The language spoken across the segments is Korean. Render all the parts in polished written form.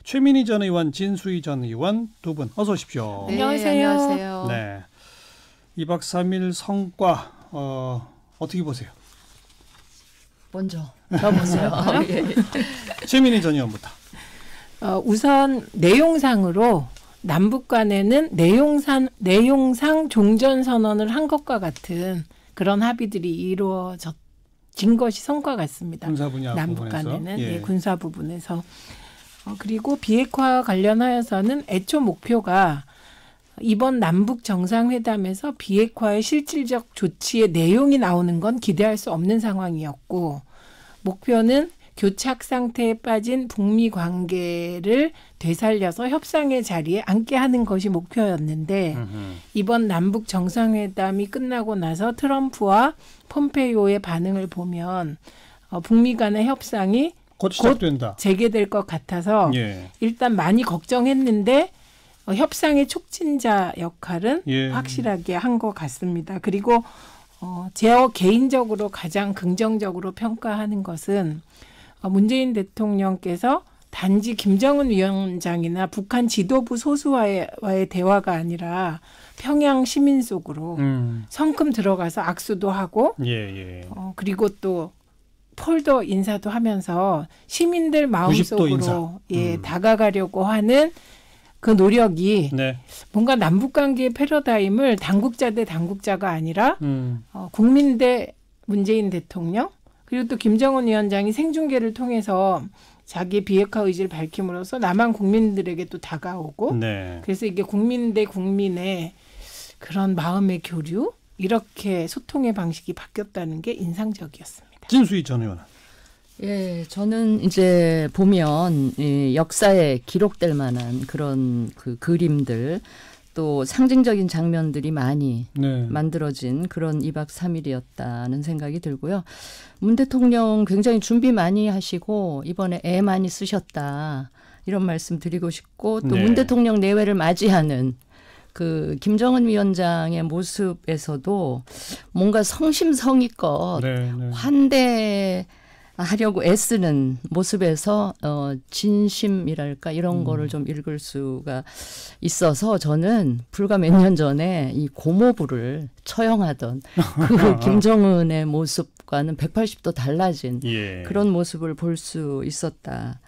최민희 전 의원, 진수희 전 의원 두 분 어서 오십시오. 네, 안녕하세요. 네, 2박 3일 성과 어떻게 보세요? 먼저 보세요. 최민희 전 의원부터. 우선 내용상으로 남북 간에는 내용상 종전선언을 한 것과 같은 그런 합의들이 이루어진 것이 성과 같습니다. 군사 분야 남북 부분에서. 간에는 예. 군사 부분에서. 그리고 비핵화 관련하여서는 애초 목표가 이번 남북 정상회담에서 비핵화의 실질적 조치의 내용이 나오는 건 기대할 수 없는 상황이었고, 목표는 교착 상태에 빠진 북미 관계를 되살려서 협상의 자리에 앉게 하는 것이 목표였는데, 이번 남북 정상회담이 끝나고 나서 트럼프와 폼페이오의 반응을 보면 북미 간의 협상이 곧 시작된다. 재개될 것 같아서 예. 일단 많이 걱정했는데 협상의 촉진자 역할은 예. 확실하게 한 것 같습니다. 그리고 제 개인적으로 가장 긍정적으로 평가하는 것은 문재인 대통령께서 단지 김정은 위원장이나 북한 지도부 소수와의 대화가 아니라 평양 시민 속으로 성큼 들어가서 악수도 하고 그리고 또 폴더 인사도 하면서 시민들 마음속으로 다가가려고 하는 그 노력이 뭔가 남북관계의 패러다임을 당국자 대 당국자가 아니라 국민 대 문재인 대통령, 그리고 또 김정은 위원장이 생중계를 통해서 자기의 비핵화 의지를 밝힘으로써 남한 국민들에게 또 다가오고, 그래서 이게 국민 대 국민의 그런 마음의 교류, 이렇게 소통의 방식이 바뀌었다는 게 인상적이었습니다. 진수희 전 의원은? 예, 저는 이제 보면 역사에 기록될 만한 그런 그 그림들, 또 상징적인 장면들이 많이 만들어진 그런 2박 3일이었다는 생각이 들고요. 문 대통령 굉장히 준비 많이 하시고 이번에 애 많이 쓰셨다, 이런 말씀 드리고 싶고, 또 문 대통령 내외를 맞이하는 그 김정은 위원장의 모습에서도 뭔가 성심성의껏 환대하려고 애쓰는 모습에서 진심이랄까, 이런 거를 좀 읽을 수가 있어서, 저는 불과 몇 년 전에 이 고모부를 처형하던 그 김정은의 모습과는 180도 달라진 그런 모습을 볼 수 있었다.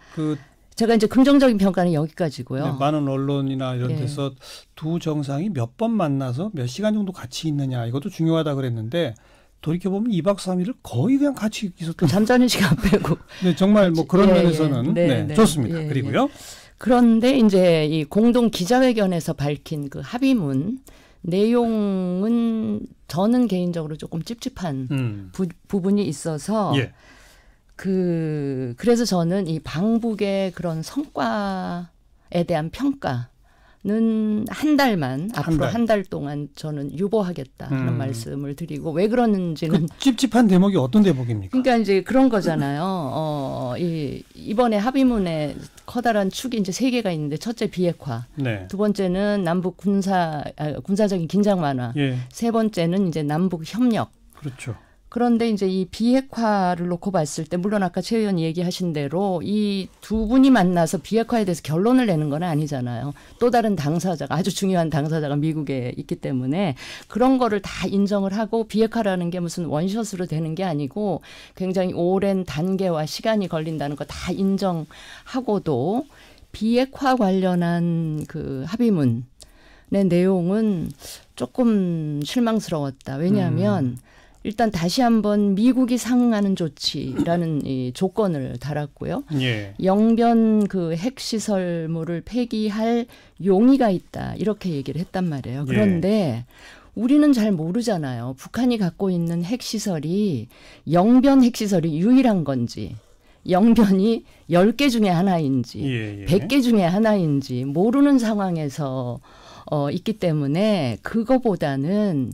제가 이제 긍정적인 평가는 여기까지고요. 많은 언론이나 이런 데서 두 정상이 몇 번 만나서 몇 시간 정도 같이 있느냐, 이것도 중요하다 그랬는데, 돌이켜보면 2박 3일을 거의 그냥 같이 있었던. 잠자는 시간 빼고. 네, 정말 뭐 그런 면에서는 좋습니다. 그리고요. 그런데 이제 이 공동 기자회견에서 밝힌 그 합의문 내용은 저는 개인적으로 조금 찝찝한 부분이 있어서 그래서 저는 이 방북의 그런 성과에 대한 평가는 앞으로 한 달 동안 저는 유보하겠다 하는 말씀을 드리고, 왜 그러는지는. 그 찝찝한 대목이 어떤 대목입니까? 그러니까 이제 그런 거잖아요. 이번에 합의문에 커다란 축이 이제 3개가 있는데, 첫째 비핵화, 두 번째는 남북 군사적인 긴장 완화, 세 번째는 이제 남북 협력. 그렇죠. 그런데 이제 이 비핵화를 놓고 봤을 때, 물론 아까 최 의원이 얘기하신 대로 이 두 분이 만나서 비핵화에 대해서 결론을 내는 건 아니잖아요. 또 다른 당사자가, 아주 중요한 당사자가 미국에 있기 때문에 그런 거를 다 인정을 하고, 비핵화라는 게 무슨 원샷으로 되는 게 아니고 굉장히 오랜 단계와 시간이 걸린다는 거 다 인정하고도, 비핵화 관련한 그 합의문의 내용은 조금 실망스러웠다. 왜냐하면 일단 다시 한번 미국이 상응하는 조치라는 이 조건을 달았고요. 영변 그 핵시설물을 폐기할 용의가 있다, 이렇게 얘기를 했단 말이에요. 그런데 우리는 잘 모르잖아요. 북한이 갖고 있는 핵시설이 영변 핵시설이 유일한 건지, 영변이 10개 중에 하나인지 100개 중에 하나인지 모르는 상황에서 있기 때문에, 그거보다는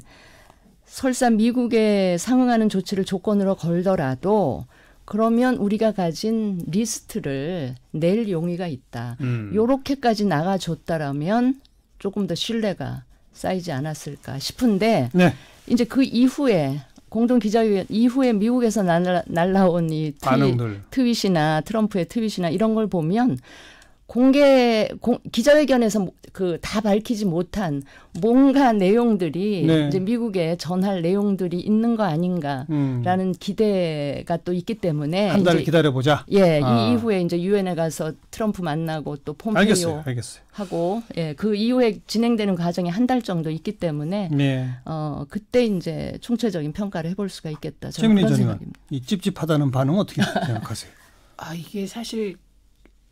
설사 미국에 상응하는 조치를 조건으로 걸더라도 그러면 우리가 가진 리스트를 낼 용의가 있다. 요렇게까지 나가줬다라면 조금 더 신뢰가 쌓이지 않았을까 싶은데, 이제 그 이후에 공동기자회견 이후에 미국에서 날라온 이 트윗이나 트럼프의 트윗이나 이런 걸 보면 기자회견에서 그 다 밝히지 못한 뭔가 내용들이 네. 이제 미국에 전할 내용들이 있는 거 아닌가라는 기대가 또 있기 때문에 한 달 기다려보자. 예, 이 이후에 이제 유엔에 가서 트럼프 만나고 또 폼페이오 알겠어요. 하고 예, 그 이후에 진행되는 과정이 한 달 정도 있기 때문에 네. 그때 이제 총체적인 평가를 해볼 수가 있겠다. 저는 최민희 그런 전 생각입니다. 의원, 이 찝찝하다는 반응 어떻게 생각하세요? 이게 사실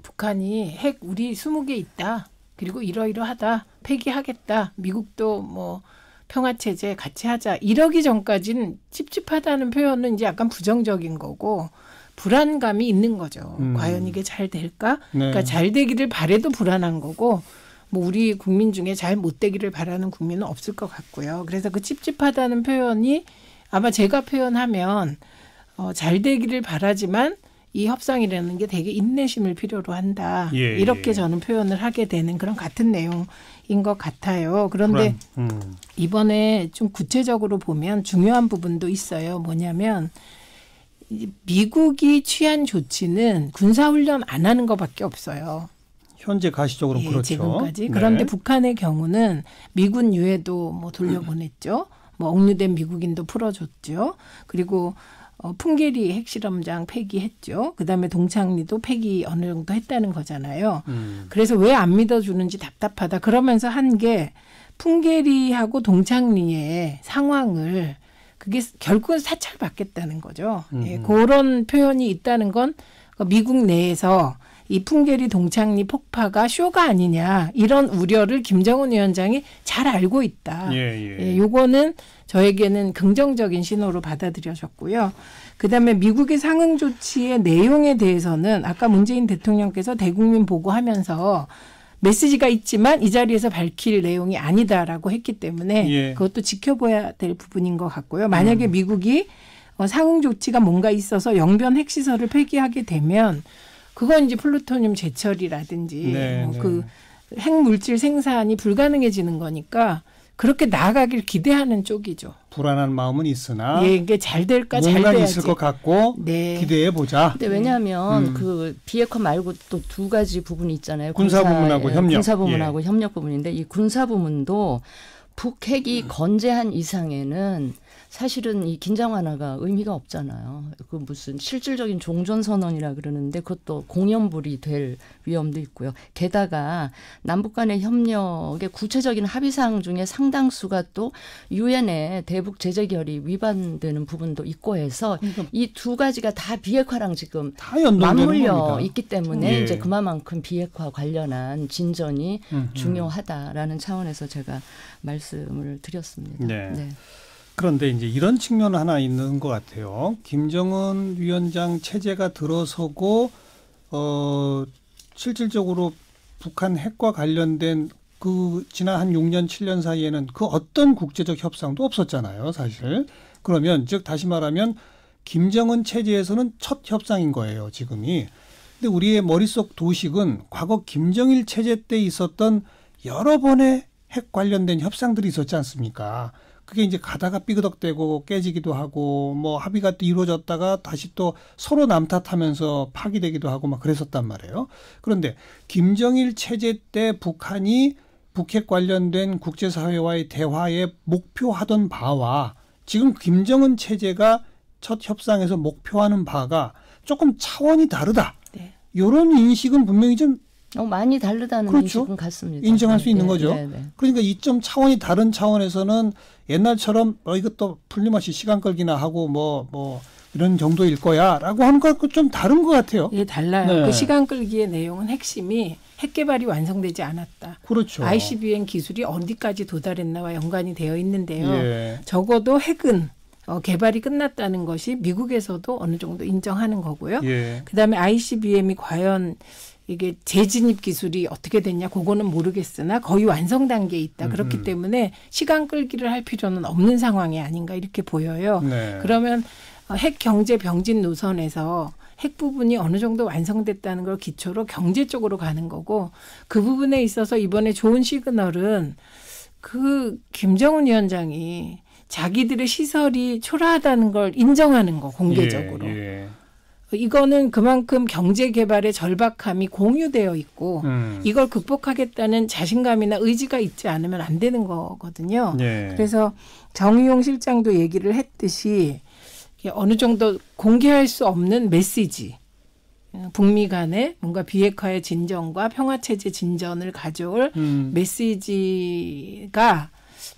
북한이 핵 우리 20개 있다. 그리고 이러이러하다. 폐기하겠다. 미국도 뭐 평화체제 같이 하자. 이러기 전까지는 찝찝하다는 표현은 이제 약간 부정적인 거고 불안감이 있는 거죠. 과연 이게 잘 될까? 네. 그러니까 잘 되기를 바래도 불안한 거고 뭐 우리 국민 중에 잘 못 되기를 바라는 국민은 없을 것 같고요. 그래서 그 찝찝하다는 표현이 아마 제가 표현하면 잘 되기를 바라지만 이 협상이라는 게 되게 인내심을 필요로 한다. 예, 이렇게 예. 저는 표현을 하게 되는 그런 같은 내용인 것 같아요. 그런데 이번에 좀 구체적으로 보면 중요한 부분도 있어요. 뭐냐면 미국이 취한 조치는 군사훈련 안 하는 것밖에 없어요. 현재 가시적으로 그렇죠. 지금까지. 네. 그런데 북한의 경우는 미군 유해도 뭐 돌려보냈죠. 뭐 억류된 미국인도 풀어줬죠. 그리고 풍계리 핵실험장 폐기했죠. 그다음에 동창리도 폐기 어느 정도 했다는 거잖아요. 그래서 왜 안 믿어주는지 답답하다. 그러면서 한 게 풍계리하고 동창리의 상황을 그게 결국은 사찰받겠다는 거죠. 예, 그런 표현이 있다는 건 미국 내에서 이 풍계리 동창리 폭파가 쇼가 아니냐 이런 우려를 김정은 위원장이 잘 알고 있다. 예, 요거는 저에게는 긍정적인 신호로 받아들여졌고요. 그다음에 미국의 상응 조치의 내용에 대해서는 아까 문재인 대통령께서 대국민 보고하면서 메시지가 있지만 이 자리에서 밝힐 내용이 아니다라고 했기 때문에 그것도 지켜봐야 될 부분인 것 같고요. 만약에 미국이 상응 조치가 뭔가 있어서 영변 핵시설을 폐기하게 되면 그건 이제 플루토늄 재처리라든지 그 핵물질 생산이 불가능해지는 거니까 그렇게 나아가길 기대하는 쪽이죠. 불안한 마음은 있으나 예, 이게 잘 될까 잘 뭔가 돼야지. 있을 것 같고 기대해 보자. 근데 왜냐하면 그 비핵화 말고 또 두 가지 부분이 있잖아요. 군사 부문하고 협력. 군사 부문하고 협력 부분인데 이 군사 부문도 북핵이 건재한 이상에는 사실은 이 긴장 완화가 의미가 없잖아요. 그 무슨 실질적인 종전선언이라 그러는데 그것도 공연불이 될 위험도 있고요. 게다가 남북 간의 협력의 구체적인 합의사항 중에 상당수가 또 유엔의 대북 제재 결의 위반되는 부분도 있고 해서 이 두 가지가 다 비핵화랑 지금 다 맞물려 겁니다. 있기 때문에 이제 그만큼 비핵화 관련한 진전이 중요하다라는 차원에서 제가 말씀을 드렸습니다. 네. 그런데 이제 이런 측면 하나 있는 것 같아요. 김정은 위원장 체제가 들어서고 실질적으로 북한 핵과 관련된 그 지난 한 6년 7년 사이에는 그 어떤 국제적 협상도 없었잖아요, 사실. 그러면 즉 다시 말하면 김정은 체제에서는 첫 협상인 거예요, 지금이. 근데 우리의 머릿속 도식은 과거 김정일 체제 때 있었던 여러 번의 핵 관련된 협상들이 있었지 않습니까? 그게 이제 가다가 삐그덕대고 깨지기도 하고 뭐 합의가 또 이루어졌다가 다시 또 서로 남탓하면서 파기되기도 하고 막 그랬었단 말이에요. 그런데 김정일 체제 때 북한이 북핵 관련된 국제사회와의 대화에 목표하던 바와 지금 김정은 체제가 첫 협상에서 목표하는 바가 조금 차원이 다르다. 네. 이런 인식은 분명히 좀 많이 다르다는 인식은 같습니다. 인정할 수 있는 거죠. 그러니까 이 점 차원이 다른 차원에서는 옛날처럼 이것도 풀림없이 시간 끌기나 하고 뭐 이런 정도일 거야라고 하는 것과 좀 다른 것 같아요. 예, 달라요. 네. 그 시간 끌기의 내용은 핵심이 핵 개발이 완성되지 않았다. 그렇죠. ICBM 기술이 어디까지 도달했나와 연관이 되어 있는데요. 적어도 핵은 개발이 끝났다는 것이 미국에서도 어느 정도 인정하는 거고요. 그다음에 ICBM이 과연 이게 재진입 기술이 어떻게 됐냐 그거는 모르겠으나 거의 완성 단계에 있다. 그렇기 때문에 시간 끌기를 할 필요는 없는 상황이 아닌가 이렇게 보여요. 그러면 핵 경제 병진 노선에서 핵 부분이 어느 정도 완성됐다는 걸 기초로 경제 쪽으로 가는 거고 그 부분에 있어서 이번에 좋은 시그널은 그 김정은 위원장이 자기들의 시설이 초라하다는 걸 인정하는 거 공개적으로. 이거는 그만큼 경제 개발의 절박함이 공유되어 있고 이걸 극복하겠다는 자신감이나 의지가 있지 않으면 안 되는 거거든요. 예. 그래서 정의용 실장도 얘기를 했듯이 어느 정도 공개할 수 없는 메시지, 북미 간의 뭔가 비핵화의 진전과 평화체제 진전을 가져올 메시지가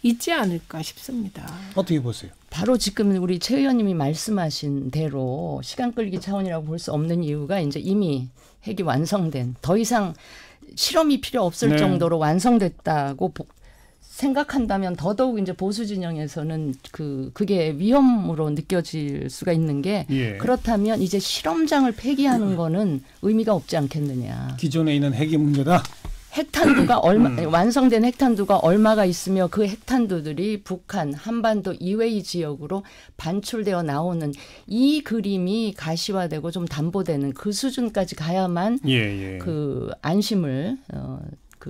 있지 않을까 싶습니다. 어떻게 보세요? 바로 지금 우리 최 의원님이 말씀하신 대로 시간 끌기 차원이라고 볼 수 없는 이유가 이제 이미 핵이 완성된, 더 이상 실험이 필요 없을 네. 정도로 완성됐다고 생각한다면 더더욱 이제 보수 진영에서는 그게 위험으로 느껴질 수가 있는 게 예. 그렇다면 이제 실험장을 폐기하는 거는 의미가 없지 않겠느냐. 기존에 있는 핵이 문제다. 핵탄두가 완성된 핵탄두가 얼마가 있으며 그 핵탄두들이 북한, 한반도 이외의 지역으로 반출되어 나오는 이 그림이 가시화되고 좀 담보되는 그 수준까지 가야만 예. 그 안심을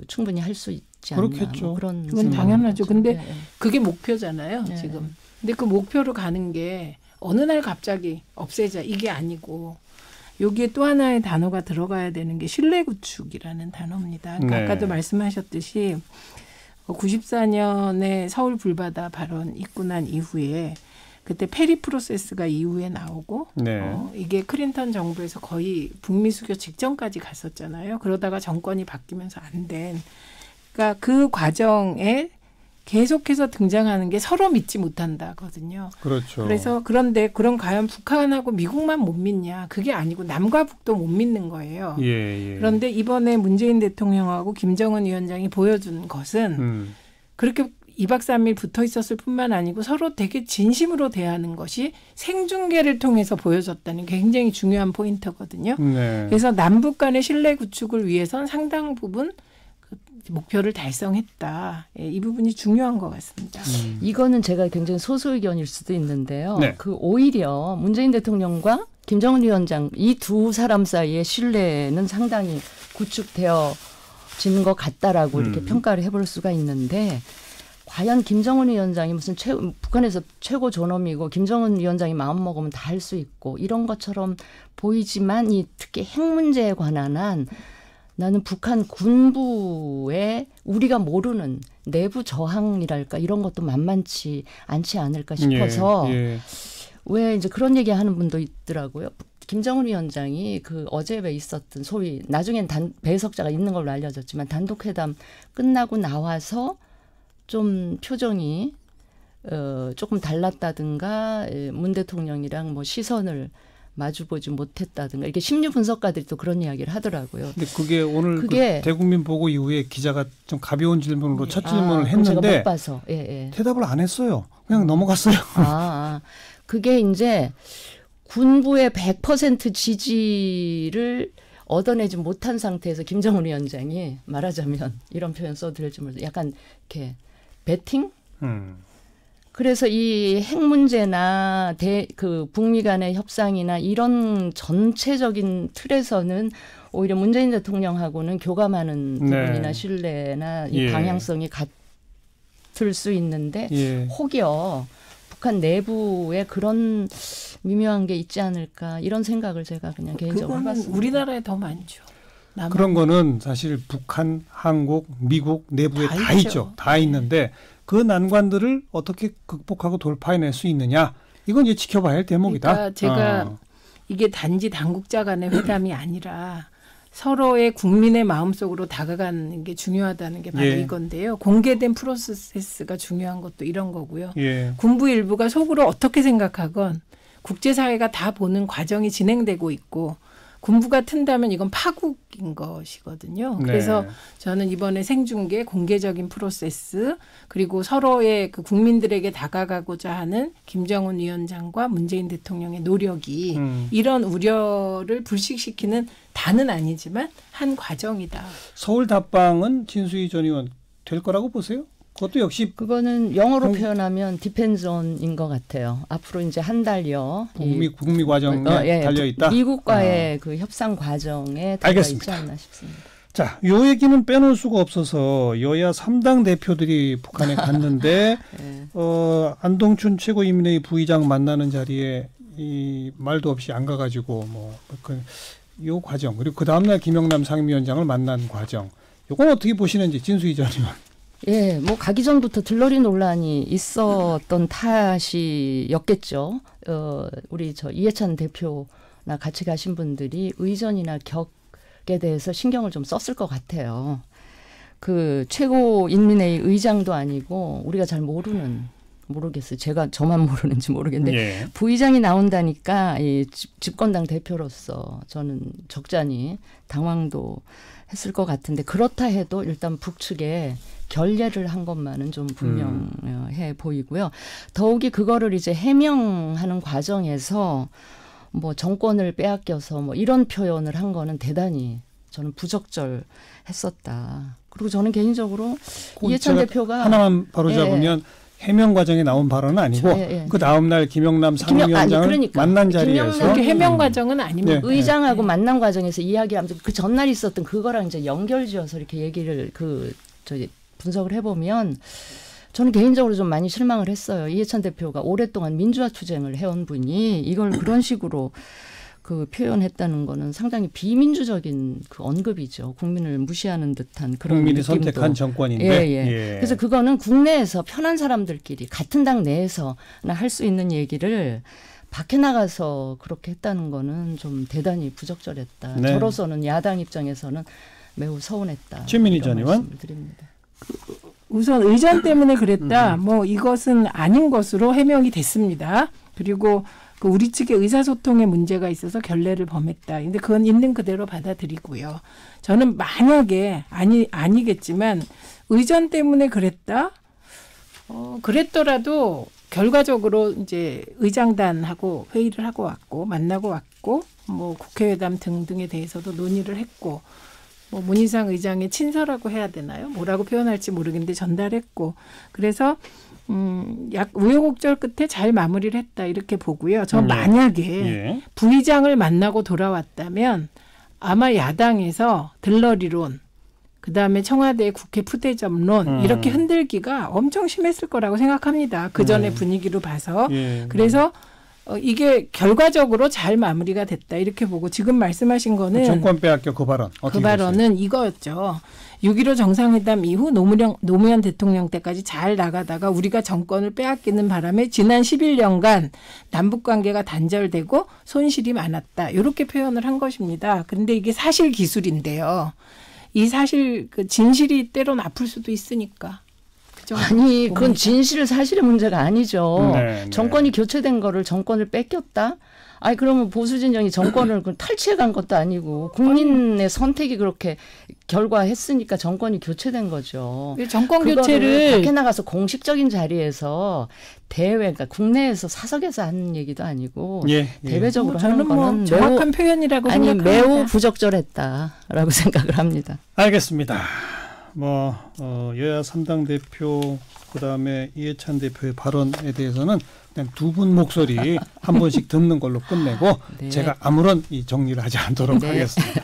충분히 할 수 있지 않나. 그렇겠죠. 뭐 그런 그건 당연하죠. 근데 네. 그게 목표잖아요, 네. 지금. 근데 그 목표로 가는 게 어느 날 갑자기 없애자 이게 아니고 여기에 또 하나의 단어가 들어가야 되는 게 신뢰 구축이라는 단어입니다. 그러니까 네. 아까도 말씀하셨듯이 94년에 서울 불바다 발언 있고 난 이후에 그때 페리 프로세스가 이후에 나오고 네. 이게 클린턴 정부에서 거의 북미 수교 직전까지 갔었잖아요. 그러다가 정권이 바뀌면서 안 된. 그러니까 그 과정에 계속해서 등장하는 게 서로 믿지 못한다거든요. 그렇죠. 그래서 그런데 그럼 과연 북한하고 미국만 못 믿냐? 그게 아니고 남과 북도 못 믿는 거예요. 예. 그런데 이번에 문재인 대통령하고 김정은 위원장이 보여준 것은 그렇게 2박 3일 붙어 있었을 뿐만 아니고 서로 되게 진심으로 대하는 것이 생중계를 통해서 보여졌다는 게 굉장히 중요한 포인트거든요. 네. 그래서 남북 간의 신뢰 구축을 위해선 상당 부분 목표를 달성했다. 예, 이 부분이 중요한 것 같습니다. 이거는 제가 굉장히 소수 의견일 수도 있는데요. 네. 오히려 문재인 대통령과 김정은 위원장 이 두 사람 사이의 신뢰는 상당히 구축되어지는 것 같다라고 이렇게 평가를 해볼 수가 있는데 과연 김정은 위원장이 무슨 북한에서 최고 존엄이고 김정은 위원장이 마음 먹으면 다 할 수 있고 이런 것처럼 보이지만 이 특히 핵 문제에 관한 한 나는 북한 군부의 우리가 모르는 내부 저항이랄까 이런 것도 만만치 않지 않을까 싶어서 예. 왜 이제 그런 얘기하는 분도 있더라고요. 김정은 위원장이 그 어제에 있었던 소위 나중엔 배석자가 있는 걸로 알려졌지만 단독회담 끝나고 나와서 좀 표정이 조금 달랐다든가 문 대통령이랑 뭐 시선을 마주보지 못했다든가 이렇게 심리 분석가들이 또 그런 이야기를 하더라고요. 근데 그게 오늘 그 대국민 보고 이후에 기자가 좀 가벼운 질문으로 첫 질문을 제가 했는데 못 봐서. 예. 대답을 안 했어요. 그냥 넘어갔어요. 그게 이제 군부의 100% 지지를 얻어내지 못한 상태에서 김정은 위원장이 말하자면 이런 표현 써드릴지 모르겠어요. 약간 이렇게 배팅? 그래서 이 핵 문제나 그 북미 간의 협상이나 이런 전체적인 틀에서는 오히려 문재인 대통령하고는 교감하는 부분이나 신뢰나 이 방향성이 같을 수 있는데 혹여 북한 내부에 그런 미묘한 게 있지 않을까 이런 생각을 제가 그냥 개인적으로 해봤습니다. 우리나라에 더 많죠. 그런 거는 사실 북한, 한국, 미국 내부에 다 있죠. 다 있는데 그 난관들을 어떻게 극복하고 돌파해낼 수 있느냐. 이건 이제 지켜봐야 할 대목이다. 그러니까 제가 이게 단지 당국자 간의 회담이 아니라 서로의 국민의 마음속으로 다가가는 게 중요하다는 게 바로 이건데요. 공개된 프로세스가 중요한 것도 이런 거고요. 군부 일부가 속으로 어떻게 생각하건 국제사회가 다 보는 과정이 진행되고 있고 군부가 튼다면 이건 파국인 것이거든요. 그래서 저는 이번에 생중계 공개적인 프로세스 그리고 서로의 그 국민들에게 다가가고자 하는 김정은 위원장과 문재인 대통령의 노력이 이런 우려를 불식시키는 다는 아니지만 한 과정이다. 서울 답방은 진수희 전 의원 될 거라고 보세요? 그것도 역시 그거는 영어로 표현하면 depends on인 것 같아요. 앞으로 이제 한 달여 북미 과정에 달려 있다. 미국과의 그 협상 과정에 달려 있지 않나 싶습니다. 자, 요 얘기는 빼놓을 수가 없어서 여야 3당 대표들이 북한에 갔는데 안동춘 최고인민회의 부의장 만나는 자리에 이 말도 없이 안 가가지고 요 과정 그리고 그 다음날 김영남 상임위원장을 만난 과정 요건 어떻게 보시는지 진수희 전 의원. 예, 뭐 가기 전부터 들러리 논란이 있었던 탓이었겠죠. 우리 이해찬 대표나 같이 가신 분들이 의전이나 격에 대해서 신경을 좀 썼을 것 같아요. 그 최고인민회의 의장도 아니고 우리가 잘 모르겠어요. 저만 모르는지 모르겠는데 예. 부의장이 나온다니까 이 집권당 대표로서 저는 적잖이 당황도 했을 것 같은데 그렇다 해도 일단 북측에 결례를 한 것만은 좀 분명해 보이고요. 더욱이 그거를 이제 해명하는 과정에서 뭐 정권을 빼앗겨서 뭐 이런 표현을 한 거는 대단히 저는 부적절했었다. 그리고 저는 개인적으로 이해찬 대표가 하나만 바로 잡으면 해명 과정에 나온 발언은 아니고 그 다음 날 김영남 상임위원장을 만난 자리에서 해명 과정은 아닙니다. 의장하고 만난 과정에서 이야기하면서 그 전날 있었던 그거랑 이제 연결지어서 이렇게 얘기를 분석을 해보면 저는 개인적으로 좀 많이 실망을 했어요. 이해찬 대표가 오랫동안 민주화 투쟁을 해온 분이 이걸 그런 식으로 그 표현했다는 거는 상당히 비민주적인 그 언급이죠. 국민을 무시하는 듯한 그런 국민이 느낌도. 선택한 정권인데. 예. 그래서 그거는 국내에서 편한 사람들끼리 같은 당 내에서나 할 수 있는 얘기를 밖에 나가서 그렇게 했다는 거는 좀 대단히 부적절했다. 네. 저로서는 야당 입장에서는 매우 서운했다. 최민희 전 의원. 드립니다. 우선 의전 때문에 그랬다. 뭐 이것은 아닌 것으로 해명이 됐습니다. 그리고 그 우리 측의 의사소통에 문제가 있어서 결례를 범했다. 근데 그건 있는 그대로 받아들이고요. 저는 만약에 아니겠지만 의전 때문에 그랬다. 그랬더라도 결과적으로 이제 의장단하고 회의를 하고 왔고 만나고 왔고 뭐 국회의담 등등에 대해서도 논의를 했고 뭐 문희상 의장의 친서라고 해야 되나요? 뭐라고 표현할지 모르겠는데 전달했고 그래서 약 우여곡절 끝에 잘 마무리를 했다 이렇게 보고요. 저 만약에 부의장을 만나고 돌아왔다면 아마 야당에서 들러리론 그다음에 청와대 국회 푸대접론 이렇게 흔들기가 엄청 심했을 거라고 생각합니다. 그 전에 분위기로 봐서. 그래서 이게 결과적으로 잘 마무리가 됐다 이렇게 보고 지금 말씀하신 거는 정권 빼앗겨 그 발언. 그 발언은 이거였죠. 6.15 정상회담 이후 노무현 대통령 때까지 잘 나가다가 우리가 정권을 빼앗기는 바람에 지난 11년간 남북관계가 단절되고 손실이 많았다. 이렇게 표현을 한 것입니다. 그런데 이게 사실 기술인데요. 이 사실 그 진실이 때론 아플 수도 있으니까. 아니 그건 진실 사실의 문제가 아니죠. 네. 정권이 교체된 거를 정권을 뺏겼다? 아니 그러면 보수진영이 정권을 탈취해간 것도 아니고 국민의 선택이 그렇게 결과했으니까 정권이 교체된 거죠. 정권 교체를 밖에 나가서 공식적인 자리에서 그러니까 국내에서 사석에서 하는 얘기도 아니고 대외적으로 하는 거는 정확한 표현이라고 생각합니다. 매우 부적절했다라고 생각을 합니다. 알겠습니다. 여야 3당 대표 그다음에 이해찬 대표의 발언에 대해서는 그냥 두 분 목소리 한 번씩 듣는 걸로 끝내고 제가 아무런 정리를 하지 않도록 하겠습니다.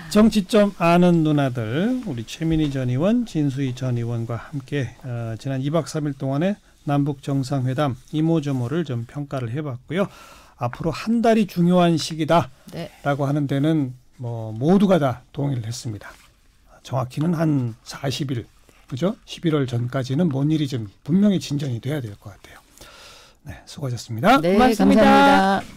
정치 좀 아는 누나들 우리 최민희 전 의원, 진수희 전 의원과 함께 지난 2박 3일 동안의 남북 정상회담 이모저모를 좀 평가를 해봤고요. 앞으로 한 달이 중요한 시기다라고 하는 데는 모두가 다 동의를 했습니다. 정확히는 한 40일, 그죠? 11월 전까지는 뭔 일이 좀 분명히 진전이 돼야 될 것 같아요. 네, 수고하셨습니다. 네, 고맙습니다. 감사합니다.